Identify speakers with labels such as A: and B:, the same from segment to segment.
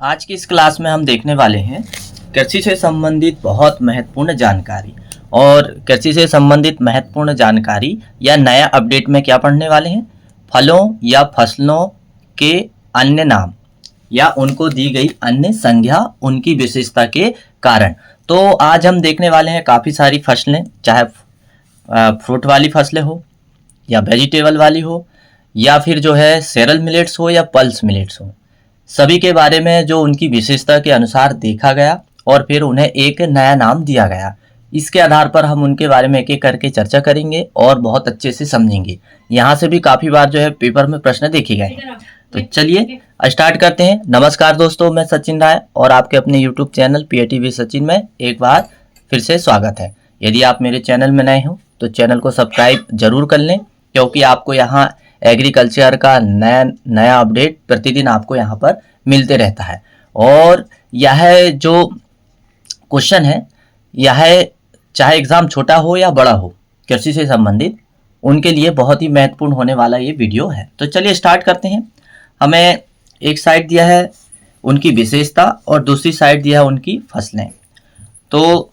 A: आज की इस क्लास में हम देखने वाले हैं कृषि से संबंधित बहुत महत्वपूर्ण जानकारी। और कृषि से संबंधित महत्वपूर्ण जानकारी या नया अपडेट में क्या पढ़ने वाले हैं, फलों या फसलों के अन्य नाम या उनको दी गई अन्य संज्ञा, उनकी विशेषता के कारण। तो आज हम देखने वाले हैं काफ़ी सारी फसलें, चाहे फ्रूट वाली फसलें हो या वेजिटेबल वाली हो या फिर जो है सेरल मिलेट्स हो या पल्स मिलेट्स हो, सभी के बारे में जो उनकी विशेषता के अनुसार देखा गया और फिर उन्हें एक नया नाम दिया गया। इसके आधार पर हम उनके बारे में एक एक करके चर्चा करेंगे और बहुत अच्छे से समझेंगे। यहाँ से भी काफ़ी बार जो है पेपर में प्रश्न देखे गए हैं। तो चलिए स्टार्ट करते हैं। नमस्कार दोस्तों, मैं सचिन राय और आपके अपने YouTube channel PAT with Sachin में एक बार फिर से स्वागत है। यदि आप मेरे चैनल में नए हो तो चैनल को सब्सक्राइब जरूर कर लें, क्योंकि आपको यहाँ एग्रीकल्चर का नया अपडेट प्रतिदिन आपको यहाँ पर मिलते रहता है। और यह जो क्वेश्चन है, यह चाहे एग्ज़ाम छोटा हो या बड़ा हो, कृषि से संबंधित, उनके लिए बहुत ही महत्वपूर्ण होने वाला ये वीडियो है। तो चलिए स्टार्ट करते हैं। हमें एक साइड दिया है उनकी विशेषता और दूसरी साइड दिया है उनकी फसलें। तो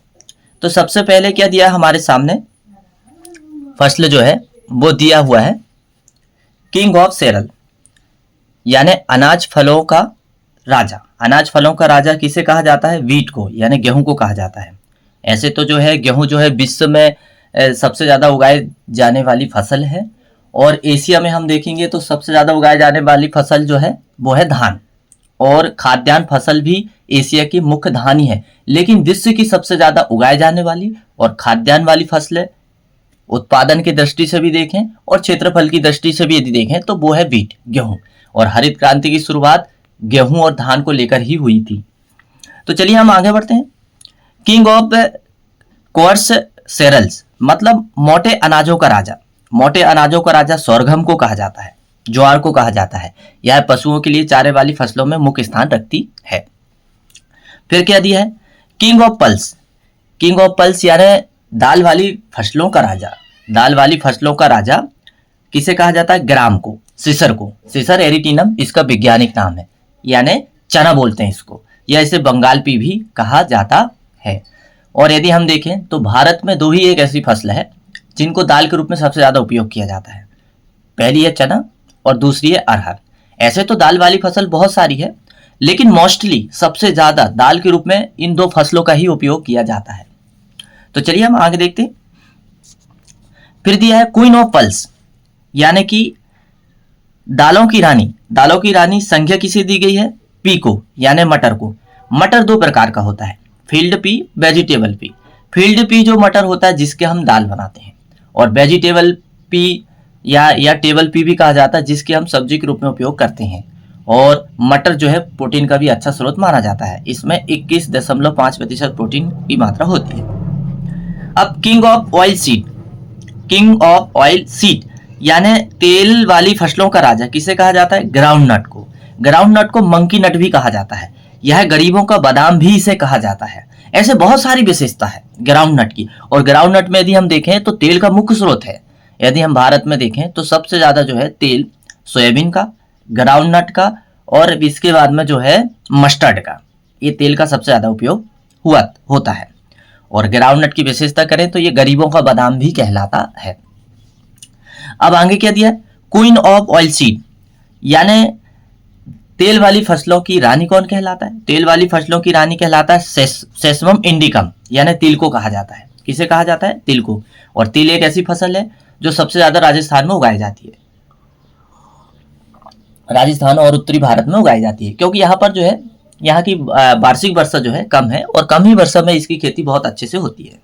A: सबसे पहले क्या दिया है हमारे सामने, फसल जो है वो दिया हुआ है किंग ऑफ सेरल, यानी अनाज फलों का राजा। अनाज फलों का राजा किसे कहा जाता है? वीट को, यानी गेहूं को कहा जाता है। ऐसे तो जो है गेहूं जो है विश्व में सबसे ज़्यादा उगाए जाने वाली फसल है, और एशिया में हम देखेंगे तो सबसे ज़्यादा उगाए जाने वाली फसल जो है वो है धान, और खाद्यान्न फसल भी एशिया की मुख्य धान ही है। लेकिन विश्व की सबसे ज़्यादा उगाए जाने वाली और खाद्यान्न वाली फसलें उत्पादन की दृष्टि से भी देखें और क्षेत्रफल की दृष्टि से भी यदि देखें तो वो है वीट, गेहूं। और हरित क्रांति की शुरुआत गेहूं और धान को लेकर ही हुई थी। तो चलिए हम आगे बढ़ते हैं। किंग ऑफ कोर्स सेरल्स मतलब मोटे अनाजों का राजा। मोटे अनाजों का राजा सोरगम को कहा जाता है, ज्वार को कहा जाता है। यह पशुओं के लिए चारे वाली फसलों में मुख्य स्थान रखती है। फिर क्या दिया है? King of pulse. King of pulse यानी दाल वाली फसलों का राजा। दाल वाली फसलों का राजा किसे कहा जाता है? ग्राम को, सिसर को। सिसर एरिटिनम इसका वैज्ञानिक नाम है, यानी चना बोलते हैं इसको, या इसे बंगाल पी भी कहा जाता है। और यदि हम देखें तो भारत में दो ही एक ऐसी फसल है जिनको दाल के रूप में सबसे ज़्यादा उपयोग किया जाता है। पहली है चना और दूसरी है अरहर। ऐसे तो दाल वाली फसल बहुत सारी है, लेकिन मोस्टली सबसे ज़्यादा दाल के रूप में इन दो फसलों का ही उपयोग किया जाता है। तो चलिए हम आगे देखते हैं। फिर दिया है क्वीन ऑफ पल्स, यानी कि दालों की रानी। दालों की रानी संज्ञा किसे दी गई है? पी को, यानी मटर को। मटर दो प्रकार का होता है, field P, vegetable P. Field P जो मटर होता है जिसके हम दाल बनाते हैं, और वेजिटेबल पी या टेबल पी भी कहा जाता है जिसके हम सब्जी के रूप में उपयोग करते हैं। और मटर जो है प्रोटीन का भी अच्छा स्रोत माना जाता है। इसमें 21.5% प्रोटीन की मात्रा होती है। अब king of oil seed. King of oil seed यानी तेल वाली फसलों का राजा किसे कहा जाता है? ग्राउंड नट को। ग्राउंड नट को मंकी नट भी कहा जाता है। यह गरीबों का बादाम भी इसे कहा जाता है। ऐसे बहुत सारी विशेषता है ग्राउंड नट की। और ग्राउंड नट में यदि हम देखें तो तेल का मुख्य स्रोत है। यदि हम भारत में देखें तो सबसे ज्यादा जो है तेल सोयाबीन का, ग्राउंड नट का, और इसके बाद में जो है मस्टर्ड का। ये तेल का सबसे ज्यादा उपयोग होता है। और ग्राउंड नट की विशेषता करें तो ये गरीबों का बादाम भी कहलाता है। अब आगे क्या दिया? क्वीन ऑफ ऑयल सीड, यानी तेल वाली फसलों की रानी कौन कहलाता है? तेल वाली फसलों की रानी कहलाता है सेसमम इंडिकम, यानी तिल को कहा जाता है। किसे कहा जाता है? तिल को। और तिल एक ऐसी फसल है जो सबसे ज्यादा राजस्थान में उगाई जाती है। राजस्थान और उत्तरी भारत में उगाई जाती है, क्योंकि यहाँ पर जो है यहाँ की वार्षिक वर्षा जो है कम है, और कम ही वर्षा में इसकी खेती बहुत अच्छे से होती है।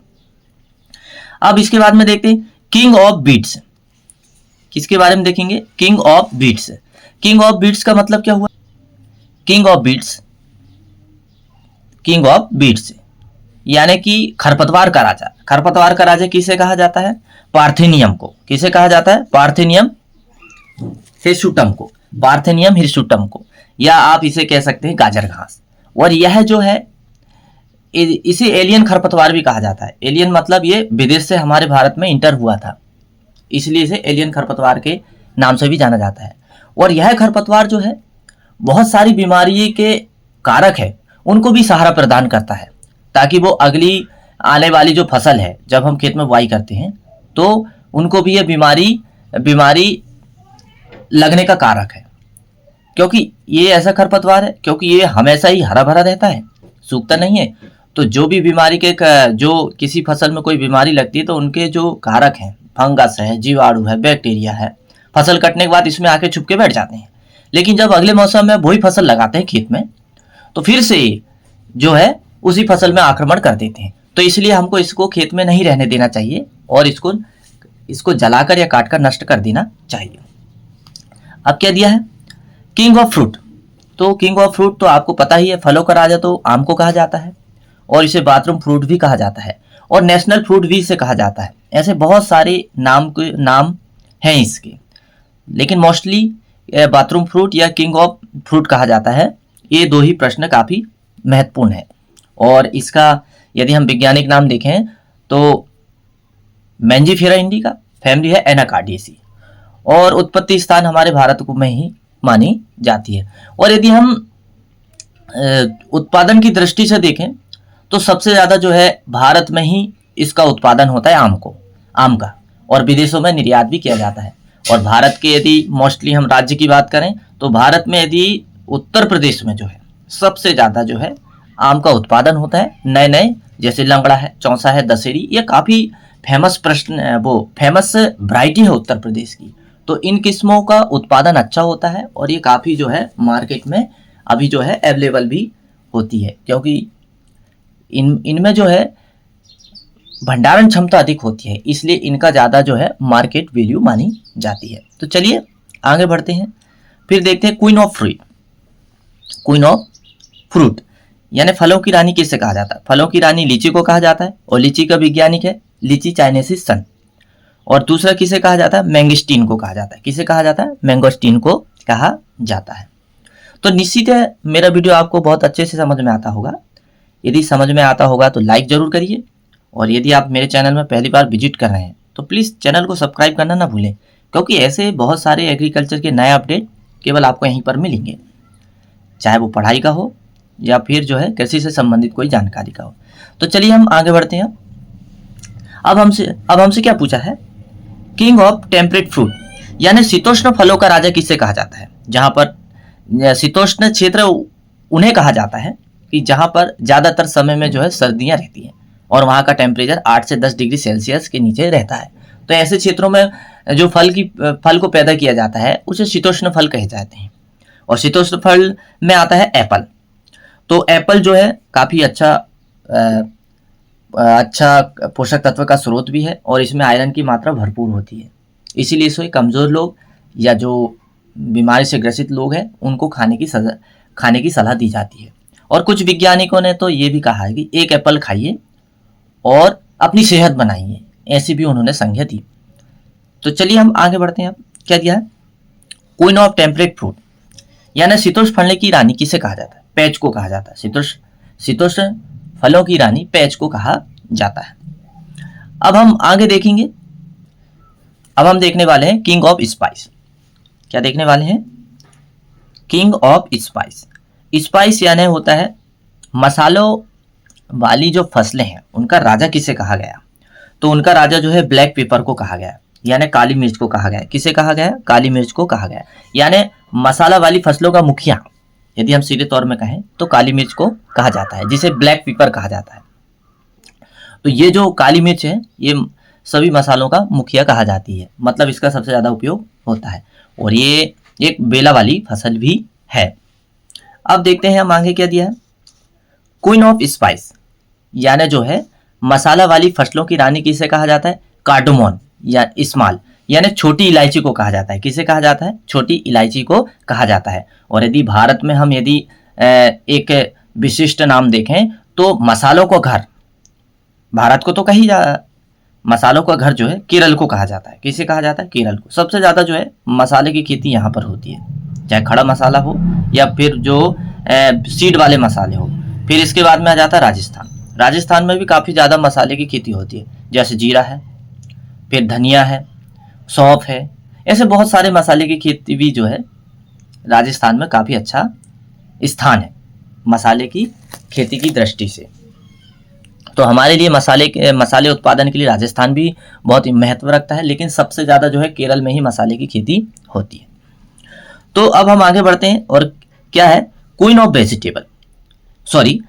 A: अब इसके बाद में देखते हैं किंग ऑफ बीट्स। किसके बारे में देखेंगे? King of beats. King of beats का मतलब क्या हुआ? King of beats, king of beats यानी कि खरपतवार का राजा। खरपतवार का राजा किसे कहा जाता है? पार्थेनियम को। किसे कहा जाता है? पार्थेनियम हिरसुटम को। पार्थेनियम हिरसुटम को, या आप इसे कह सकते हैं गाजर घास। और यह जो है इसे एलियन खरपतवार भी कहा जाता है। एलियन मतलब ये विदेश से हमारे भारत में इंटर हुआ था, इसलिए इसे एलियन खरपतवार के नाम से भी जाना जाता है। और यह खरपतवार जो है बहुत सारी बीमारी के कारक है उनको भी सहारा प्रदान करता है, ताकि वो अगली आने वाली जो फसल है जब हम खेत में बुआई करते हैं तो उनको भी ये बीमारी लगने का कारक है। क्योंकि ये ऐसा खरपतवार है, क्योंकि ये हमेशा ही हरा भरा रहता है, सूखता नहीं है। तो जो भी बीमारी के जो किसी फसल में कोई बीमारी लगती है तो उनके जो कारक हैं, फंगस है, जीवाणु है, बैक्टीरिया है, फसल कटने के बाद इसमें आके छुप के बैठ जाते हैं। लेकिन जब अगले मौसम में वही फसल लगाते हैं खेत में तो फिर से जो है उसी फसल में आक्रमण कर देते हैं। तो इसलिए हमको इसको खेत में नहीं रहने देना चाहिए और इसको जलाकर या काटकर नष्ट कर देना चाहिए। अब क्या दिया है, किंग ऑफ फ्रूट। तो किंग ऑफ फ्रूट तो आपको पता ही है, फलों का राजा तो आम को कहा जाता है और इसे बाथरूम फ्रूट भी कहा जाता है और नेशनल फ्रूट भी इसे कहा जाता है। ऐसे बहुत सारे नाम हैं इसके, लेकिन मोस्टली बाथरूम फ्रूट या किंग ऑफ फ्रूट कहा जाता है। ये दो ही प्रश्न काफ़ी महत्वपूर्ण है और इसका यदि हम वैज्ञानिक नाम देखें तो मैंजीफेरा इंडिका, फैमिली है एनाकार्डियेसी और उत्पत्ति स्थान हमारे भारत में ही मानी जाती है। और यदि हम उत्पादन की दृष्टि से देखें तो सबसे ज़्यादा जो है भारत में ही इसका उत्पादन होता है आम का, और विदेशों में निर्यात भी किया जाता है। और भारत के यदि मोस्टली हम राज्य की बात करें तो भारत में यदि उत्तर प्रदेश में जो है सबसे ज़्यादा जो है आम का उत्पादन होता है। नए नए जैसे लंगड़ा है, चौसा है, दशहरी, ये काफ़ी फेमस वैरायटी है उत्तर प्रदेश की। तो इन किस्मों का उत्पादन अच्छा होता है और ये काफ़ी जो है मार्केट में अभी जो है अवेलेबल भी होती है, क्योंकि इनमें जो है भंडारण क्षमता अधिक होती है, इसलिए इनका ज़्यादा जो है मार्केट वैल्यू मानी जाती है। तो चलिए आगे बढ़ते हैं, फिर देखते हैं क्वीन ऑफ फ्रूट यानी फलों की रानी किसे कहा जाता है। फलों की रानी लीची को कहा जाता है और लीची का वैज्ञानिक है लीची चाइनेसिस सन। और दूसरा किसे कहा जाता है, मैंगोस्टीन को कहा जाता है। किसे कहा जाता है, मैंगोस्टीन को कहा जाता है। तो निश्चित है मेरा वीडियो आपको बहुत अच्छे से समझ में आता होगा। यदि समझ में आता होगा तो लाइक ज़रूर करिए, और यदि आप मेरे चैनल में पहली बार विजिट कर रहे हैं तो प्लीज़ चैनल को सब्सक्राइब करना ना भूलें, क्योंकि ऐसे बहुत सारे एग्रीकल्चर के नए अपडेट केवल आपको यहीं पर मिलेंगे, चाहे वो पढ़ाई का हो या फिर जो है कृषि से संबंधित कोई जानकारी का हो। तो चलिए हम आगे बढ़ते हैं। अब हमसे क्या पूछा है, किंग ऑफ टेम्परेट फ्रूट यानी शीतोष्ण फलों का राजा किसे कहा जाता है। जहाँ पर शीतोष्ण क्षेत्र उन्हें कहा जाता है कि जहाँ पर ज़्यादातर समय में जो है सर्दियाँ रहती हैं और वहाँ का टेम्परेचर 8 से 10 डिग्री सेल्सियस के नीचे रहता है। तो ऐसे क्षेत्रों में जो फल को पैदा किया जाता है उसे शीतोष्ण फल कहे जाते हैं। और शीतोष्ण फल में आता है एप्पल। तो एप्पल जो है काफ़ी अच्छा पोषक तत्व का स्रोत भी है और इसमें आयरन की मात्रा भरपूर होती है, इसीलिए इसे कमज़ोर लोग या जो बीमारी से ग्रसित लोग हैं उनको खाने की सलाह दी जाती है। और कुछ वैज्ञानिकों ने तो ये भी कहा है कि एक एप्पल खाइए और अपनी सेहत बनाइए, ऐसी भी उन्होंने संज्ञा दी। तो चलिए हम आगे बढ़ते हैं। अब क्या दिया है, क्वीन ऑफ टेम्परेट फ्रूट यानी शीतोष्ण फल की रानी किसे कहा जाता है, पैच को कहा जाता है। शीतोष्ण फलों की रानी पैच को कहा जाता है। अब हम आगे देखेंगे, अब हम देखने वाले हैं किंग ऑफ स्पाइस। क्या देखने वाले हैं, किंग ऑफ स्पाइस। स्पाइस यानी होता है मसालों वाली जो फसलें हैं उनका राजा किसे कहा गया। तो उनका राजा जो है ब्लैक पेपर को कहा गया, यानी काली मिर्च को कहा गया। किसे कहा गया, काली मिर्च को कहा गया। यानी मसाला वाली फसलों का मुखिया यदि हम सीधे तौर में कहें तो काली मिर्च को कहा जाता है, जिसे ब्लैक पेपर कहा जाता है। तो ये जो काली मिर्च है ये सभी मसालों का मुखिया कहा जाती है, मतलब इसका सबसे ज़्यादा उपयोग होता है और ये एक बेला वाली फसल भी है। अब देखते हैं हम आगे क्या दिया है, क्वीन ऑफ स्पाइस यानी जो है मसाला वाली फसलों की रानी किसे कहा जाता है, कार्डोमोन या स्मॉल यानी छोटी इलायची को कहा जाता है। किसे कहा जाता है, छोटी इलायची को कहा जाता है। और यदि भारत में हम यदि एक विशिष्ट नाम देखें तो मसालों का घर, भारत को तो मसालों का घर जो है केरल को कहा जाता है। किसे कहा जाता है, केरल को। सबसे ज़्यादा जो है मसाले की खेती यहाँ पर होती है, चाहे खड़ा मसाला हो या फिर जो सीड वाले मसाले हो। फिर इसके बाद में आ जाता है राजस्थान में भी काफ़ी ज़्यादा मसाले की खेती होती है, जैसे जीरा है, फिर धनिया है, सौंफ है। ऐसे बहुत सारे मसाले की खेती भी जो है राजस्थान में काफ़ी अच्छा स्थान है मसाले की खेती की दृष्टि से। तो हमारे लिए मसाले उत्पादन के लिए राजस्थान भी बहुत ही महत्व रखता है, लेकिन सबसे ज़्यादा जो है केरल में ही मसाले की खेती होती है। तो अब हम आगे बढ़ते हैं, और क्या है क्वीन ऑफ वेजिटेबल, सॉरी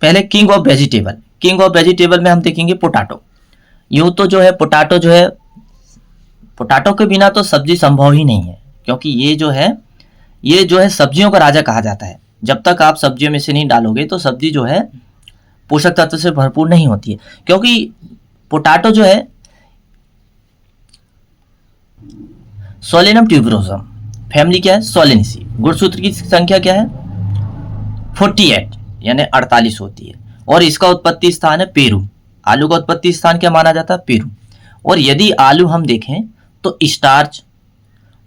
A: पहले king of vegetable. King of vegetable में हम देखेंगे पोटैटो। यूँ तो जो है पोटैटो के बिना तो सब्जी संभव ही नहीं है, क्योंकि ये जो है सब्जियों का राजा कहा जाता है। जब तक आप सब्जियों में से नहीं डालोगे तो सब्जी जो है पोषक तत्व से भरपूर नहीं होती है, क्योंकि पोटैटो जो है सोलेनम ट्यूबरोसम, फैमिली क्या है सोलेनेसी, गुणसूत्र की संख्या क्या है 48 यानी 48 होती है, और इसका उत्पत्ति स्थान है पेरू। आलू का उत्पत्ति स्थान क्या माना जाता है पेरू। और यदि आलू हम देखें तो स्टार्च,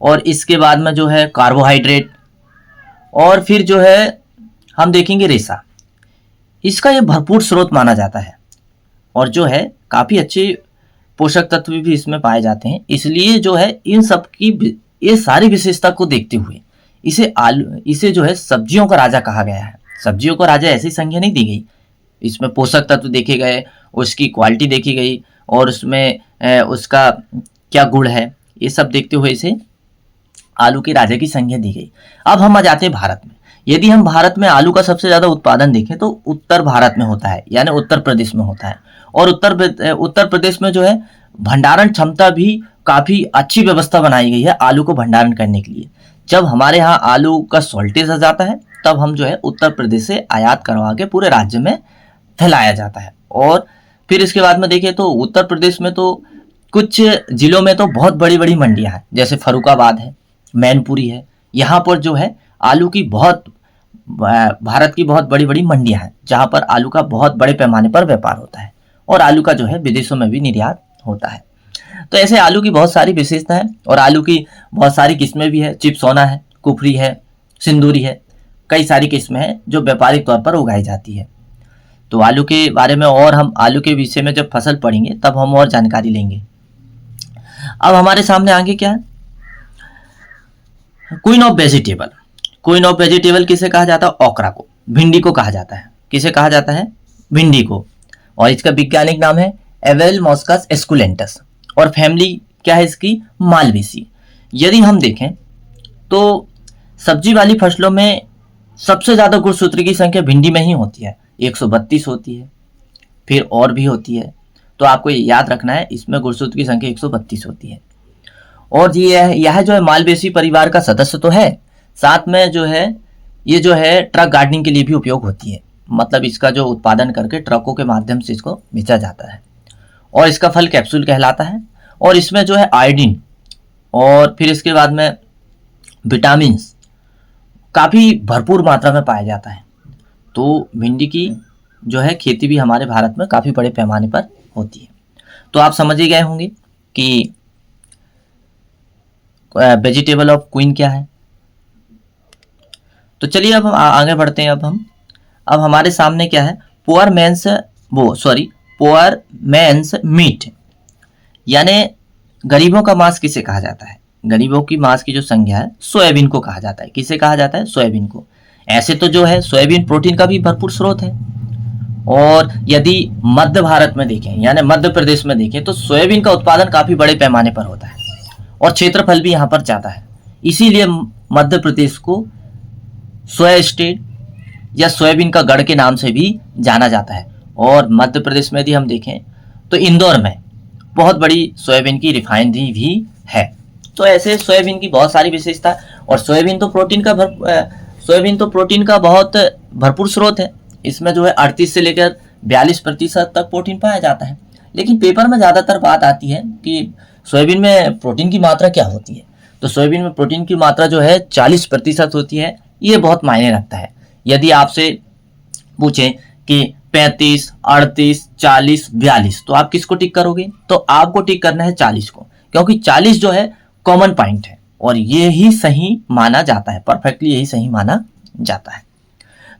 A: और इसके बाद में जो है कार्बोहाइड्रेट, और फिर जो है हम देखेंगे रेशा, इसका ये भरपूर स्रोत माना जाता है, और जो है काफ़ी अच्छे पोषक तत्व भी इसमें पाए जाते हैं। इसलिए जो है इन सब की ये सारी विशेषता को देखते हुए इसे जो है सब्जियों का राजा कहा गया है। सब्जियों को राजा ऐसी संज्ञा नहीं दी गई, इसमें पोषक तत्व देखे गए, उसकी क्वालिटी देखी गई, और उसमें उसका क्या गुण है, ये सब देखते हुए इसे आलू के राजा की संज्ञा दी गई। अब हम आ जाते हैं भारत में। यदि हम भारत में आलू का सबसे ज़्यादा उत्पादन देखें तो उत्तर भारत में होता है, यानी उत्तर प्रदेश में होता है। और उत्तर प्रदेश में जो है भंडारण क्षमता भी काफ़ी अच्छी व्यवस्था बनाई गई है आलू को भंडारण करने के लिए। जब हमारे यहाँ आलू का शॉर्टेज आ जाता है तब हम जो है उत्तर प्रदेश से आयात करवा के पूरे राज्य में फैलाया जाता है। और फिर इसके बाद में देखें तो उत्तर प्रदेश में तो कुछ जिलों में तो बहुत बड़ी बड़ी मंडियाँ हैं, जैसे फर्रुखाबाद है, मैनपुरी है। यहाँ पर जो है आलू की भारत की बहुत बड़ी बड़ी मंडियाँ हैं, जहाँ पर आलू का बहुत बड़े पैमाने पर व्यापार होता है, और आलू का जो है विदेशों में भी निर्यात होता है। तो ऐसे आलू की बहुत सारी विशेषता है, और आलू की बहुत सारी किस्में भी है। चिप्सोना है, कुफरी है, सिंदूरी है, कई सारी किस्में हैं जो व्यापारिक तौर पर उगाई जाती है। तो आलू के बारे में और हम आलू के विषय में जब फसल पढ़ेंगे तब हम और जानकारी लेंगे। अब हमारे सामने आगे क्या है queen of vegetable. Queen of vegetable किसे कहा जाता है ओकरा को, भिंडी को कहा जाता है। किसे कहा जाता है भिंडी को, और इसका वैज्ञानिक नाम है एवेल मॉस्कस एस्कुलेंटस, और फैमिली क्या है इसकी मालवेसी। यदि हम देखें तो सब्जी वाली फसलों में सबसे ज़्यादा गुणसूत्र की संख्या भिंडी में ही होती है, 132 होती है, फिर और भी होती है। तो आपको याद रखना है इसमें गुणसूत्र की संख्या 132 होती है। और यह जो है मालवेसी परिवार का सदस्य तो है, साथ में जो है ये जो है ट्रक गार्डनिंग के लिए भी उपयोग होती है। मतलब इसका जो उत्पादन करके ट्रकों के माध्यम से इसको बेचा जाता है, और इसका फल कैप्सूल कहलाता है। और इसमें जो है आयोडीन और फिर इसके बाद में विटामिन काफ़ी भरपूर मात्रा में पाया जाता है। तो भिंडी की जो है खेती भी हमारे भारत में काफ़ी बड़े पैमाने पर होती है। तो आप समझ ही गए होंगे कि वेजिटेबल ऑफ क्वीन क्या है। तो चलिए अब हम आगे बढ़ते हैं। अब हमारे सामने क्या है पुअर मैंस मीट, यानी गरीबों का मांस किसे कहा जाता है। गरीबों की मांस की जो संज्ञा है सोयाबीन को कहा जाता है। किसे कहा जाता है सोयाबीन को। ऐसे तो जो है सोयाबीन प्रोटीन का भी भरपूर स्रोत है, और यदि मध्य भारत में देखें यानी मध्य प्रदेश में देखें तो सोयाबीन का उत्पादन काफ़ी बड़े पैमाने पर होता है, और क्षेत्रफल भी यहाँ पर ज़्यादा है। इसीलिए मध्य प्रदेश को सोया स्टेट या सोयाबीन का गढ़ के नाम से भी जाना जाता है। और मध्य प्रदेश में यदि हम देखें तो इंदौर में बहुत बड़ी सोयाबीन की रिफाइनरी भी है। तो ऐसे सोयाबीन की बहुत सारी विशेषता, और सोयाबीन तो प्रोटीन का बहुत भरपूर स्रोत है। इसमें जो है 38 से लेकर 42% तक प्रोटीन पाया जाता है। लेकिन पेपर में ज़्यादातर बात आती है कि सोयाबीन में प्रोटीन की मात्रा क्या होती है। तो सोयाबीन में प्रोटीन की मात्रा जो है 40% होती है। ये बहुत मायने रखता है। यदि आपसे पूछें कि 35, 38, 40, 42 तो आप किसको टिक करोगे, तो आपको टिक करना है 40 को, क्योंकि 40 जो है कॉमन पॉइंट है, और ये ही सही माना जाता है, परफेक्टली यही सही माना जाता है।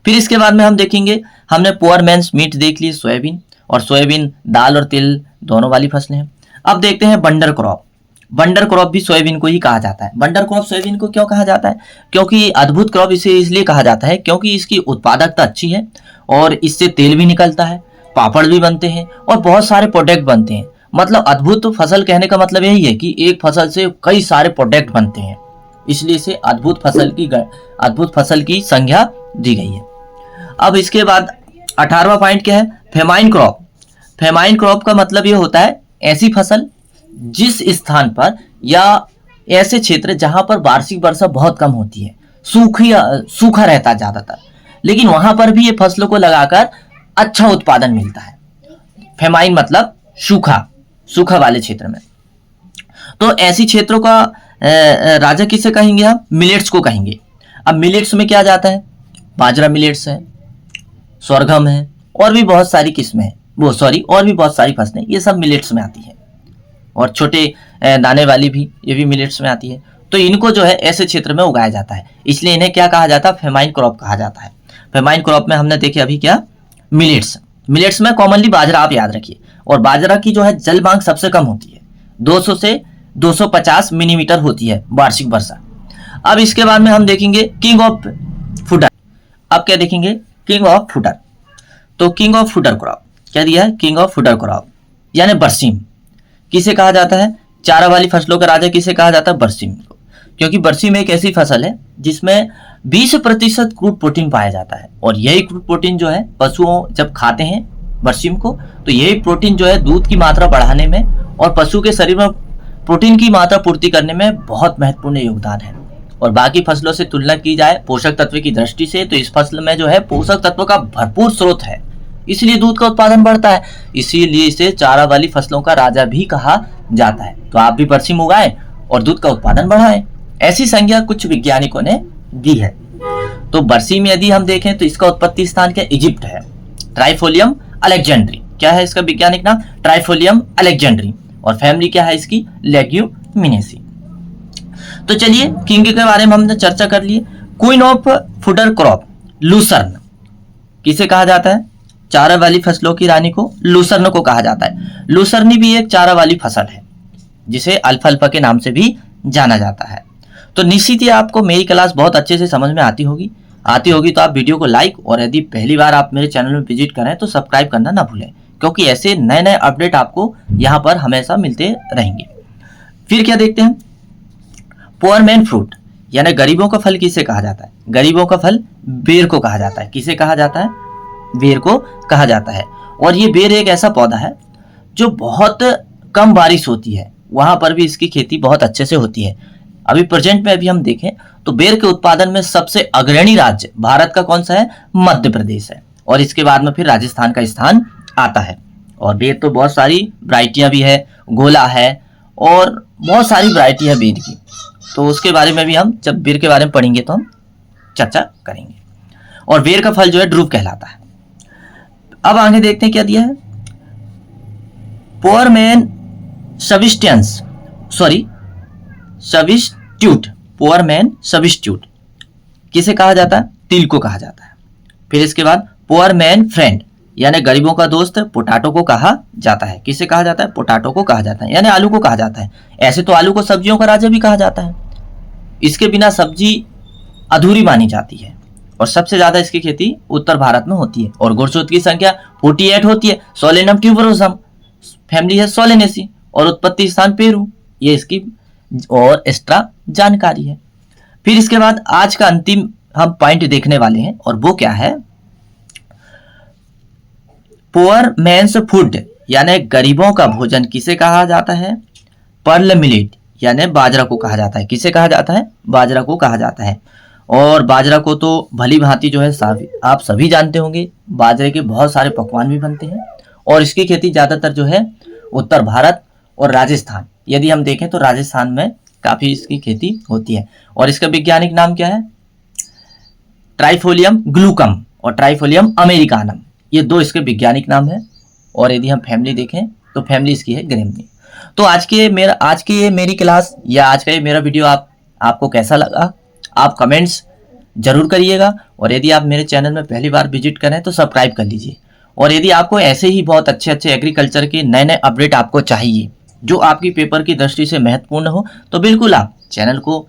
A: फिर इसके बाद में हम देखेंगे, हमने पुअर मैंस मीट देख ली सोयाबीन, और सोयाबीन दाल और तिल दोनों वाली फसलें हैं। अब देखते हैं बंडर क्रॉप। वंडर क्रॉप भी सोयाबीन को ही कहा जाता है। वंडर क्रॉप सोयाबीन को क्यों कहा जाता है? क्योंकि अद्भुत क्रॉप इसे इसलिए कहा जाता है क्योंकि इसकी उत्पादकता अच्छी है और इससे तेल भी निकलता है, पापड़ भी बनते हैं और बहुत सारे प्रोडक्ट बनते हैं। मतलब अद्भुत फसल कहने का मतलब यही है कि एक फसल से कई सारे प्रोडक्ट बनते हैं, इसलिए इसे अद्भुत फसल की संज्ञा दी गई है। अब इसके बाद 18वां पॉइंट क्या है? Famine crop. फेमाइन क्रॉप का मतलब ये होता है ऐसी फसल जिस स्थान पर या ऐसे क्षेत्र जहां पर वार्षिक वर्षा बहुत कम होती है, सूखा रहता है ज्यादातर, लेकिन वहां पर भी ये फसलों को लगाकर अच्छा उत्पादन मिलता है। फेमाइन मतलब सूखा वाले क्षेत्र में। तो ऐसी क्षेत्रों का राजा किसे कहेंगे हम? मिलेट्स को कहेंगे। अब मिलेट्स में क्या जाता है? बाजरा मिलेट्स है, sorghum है और भी बहुत सारी किस्में हैं, और भी बहुत सारी फसलें, ये सब मिलेट्स में आती है। और छोटे दाने वाली भी, ये भी मिलेट्स में आती है। तो इनको जो है ऐसे क्षेत्र में उगाया जाता है, इसलिए इन्हें क्या कहा जाता है? फेमाइन क्रॉप कहा जाता है। फेमाइन क्रॉप में हमने देखे अभी क्या? मिलेट्स में कॉमनली बाजरा आप याद रखिए। और बाजरा की जो है जल मांग सबसे कम होती है, 200 से 250 मिलीमीटर होती है वार्षिक वर्षा। अब इसके बाद में हम देखेंगे किंग ऑफ फूडर। अब क्या देखेंगे? King of fodder. तो किंग ऑफ फूडर क्रॉप क्या दिया है? किंग ऑफ फूडर क्रॉप यानी बरसीम। किसे कहा जाता है? चारा वाली फसलों का राजा किसे कहा जाता है? बरसीम को। क्योंकि बरसीम एक ऐसी फसल है जिसमें 20% क्रूड प्रोटीन पाया जाता है, और यही क्रूड प्रोटीन जो है पशुओं जब खाते हैं बरसीम को, तो यही प्रोटीन जो है दूध की मात्रा बढ़ाने में और पशु के शरीर में प्रोटीन की मात्रा पूर्ति करने में बहुत महत्वपूर्ण योगदान है। और बाकी फसलों से तुलना की जाए पोषक तत्व की दृष्टि से तो इस फसल में जो है पोषक तत्व का भरपूर स्रोत है, इसलिए दूध का उत्पादन बढ़ता है। इसीलिए इसे चारा वाली फसलों का राजा भी कहा जाता है। तो आप भी बरसीम उगाएं और दूध का उत्पादन बढ़ाएं, ऐसी संज्ञा कुछ वैज्ञानिकों ने दी है। तो बरसीम यदि हम देखें तो इसका उत्पत्ति स्थान क्या? इजिप्ट है। ट्राइफोलियम अलेक्जेंड्री, क्या है इसका वैज्ञानिक नाम? ट्राइफोलियम अलेक्जेंड्री। और फैमिली क्या है इसकी? लेग्यूमिनेसी। तो चलिए किंग के बारे में हमने चर्चा कर ली। Queen of fodder crop lucerne किसे कहा जाता है? चारा वाली फसलों की रानी को लूसर्न को कहा जाता है। लूसर्नी भी एक चारा वाली फसल है जिसे अल्फाल्फा के नाम से भी जाना जाता है। तो निश्चित ही आपको मेरी क्लास बहुत अच्छे से समझ में आती होगी तो आप वीडियो को लाइक, और यदि पहली बार आप मेरे चैनल में विजिट करें तो सब्सक्राइब करना ना भूलें, क्योंकि ऐसे नए नए अपडेट आपको यहाँ पर हमेशा मिलते रहेंगे। फिर क्या देखते हैं? पुअर मैन फ्रूट यानी गरीबों का फल किसे कहा जाता है? गरीबों का फल बेर को कहा जाता है। किसे कहा जाता है? बेर को कहा जाता है। और ये बेर एक ऐसा पौधा है जो बहुत कम बारिश होती है, वहां पर भी इसकी खेती बहुत अच्छे से होती है। अभी प्रेजेंट में अभी हम देखें तो बेर के उत्पादन में सबसे अग्रणी राज्य भारत का कौन सा है? मध्य प्रदेश है। और इसके बाद में फिर राजस्थान का स्थान आता है। और बेर तो बहुत सारी वैरायटियां भी है, गोला है और बहुत सारी वैरायटी है बेर की। तो उसके बारे में भी हम जब बेर के बारे में पढ़ेंगे तो हम चर्चा करेंगे। और बेर का फल जो है ड्रूप कहलाता है। अब आगे देखते हैं क्या दिया है? Poor man substitute. Poor man substitute किसे कहा जाता है? तिल को कहा जाता है। फिर इसके बाद पुअर मैन फ्रेंड यानी गरीबों का दोस्त पोटैटो को कहा जाता है। किसे कहा जाता है? पोटैटो को कहा जाता है, यानी आलू को कहा जाता है। ऐसे तो आलू को सब्जियों का राजा भी कहा जाता है, इसके बिना सब्जी अधूरी मानी जाती है। और सबसे ज्यादा इसकी खेती उत्तर भारत में होती है। और गुणसूत्र की संख्या 48 होती है। सोलेनम ट्यूबरोसम, फैमिली है सोलेनेसी, और उत्पत्ति स्थान पेरू, ये इसकी और एक्स्ट्रा जानकारी है। फिर इसके बाद आज का अंतिम हम पॉइंट देखने वाले हैं, और वो क्या है? पुअर मैन्स फूड यानी गरीबों का भोजन किसे कहा जाता है? पर्ल मिलेट यानी बाजरा को कहा जाता है। किसे कहा जाता है? बाजरा को कहा जाता है। और बाजरा को तो भली भांति जो है आप सभी जानते होंगे, बाजरे के बहुत सारे पकवान भी बनते हैं। और इसकी खेती ज़्यादातर जो है उत्तर भारत और राजस्थान, यदि हम देखें तो राजस्थान में काफ़ी इसकी खेती होती है। और इसका वैज्ञानिक नाम क्या है? ट्राइफोलियम ग्लूकम और ट्राइफोलियम अमेरिकानम, ये दो इसके वैज्ञानिक नाम है। और यदि हम फैमिली देखें तो फैमिली इसकी है ग्रेमनी। तो आज की ये मेरी क्लास या आज का ये मेरा वीडियो आपको कैसा लगा? आप कमेंट्स जरूर करिएगा। और यदि आप मेरे चैनल में पहली बार विजिट करें तो सब्सक्राइब कर लीजिए। और यदि आपको ऐसे ही बहुत अच्छे एग्रीकल्चर के नए नए अपडेट आपको चाहिए जो आपकी पेपर की दृष्टि से महत्वपूर्ण हो, तो बिल्कुल आप चैनल को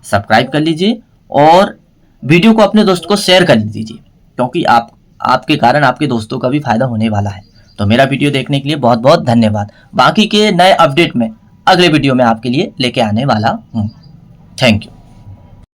A: सब्सक्राइब कर लीजिए और वीडियो को अपने दोस्त को शेयर कर दीजिए, क्योंकि आपके कारण आपके दोस्तों का भी फायदा होने वाला है। तो मेरा वीडियो देखने के लिए बहुत बहुत धन्यवाद। बाकी के नए अपडेट में अगले वीडियो में आपके लिए लेके आने वाला हूँ। Thank you.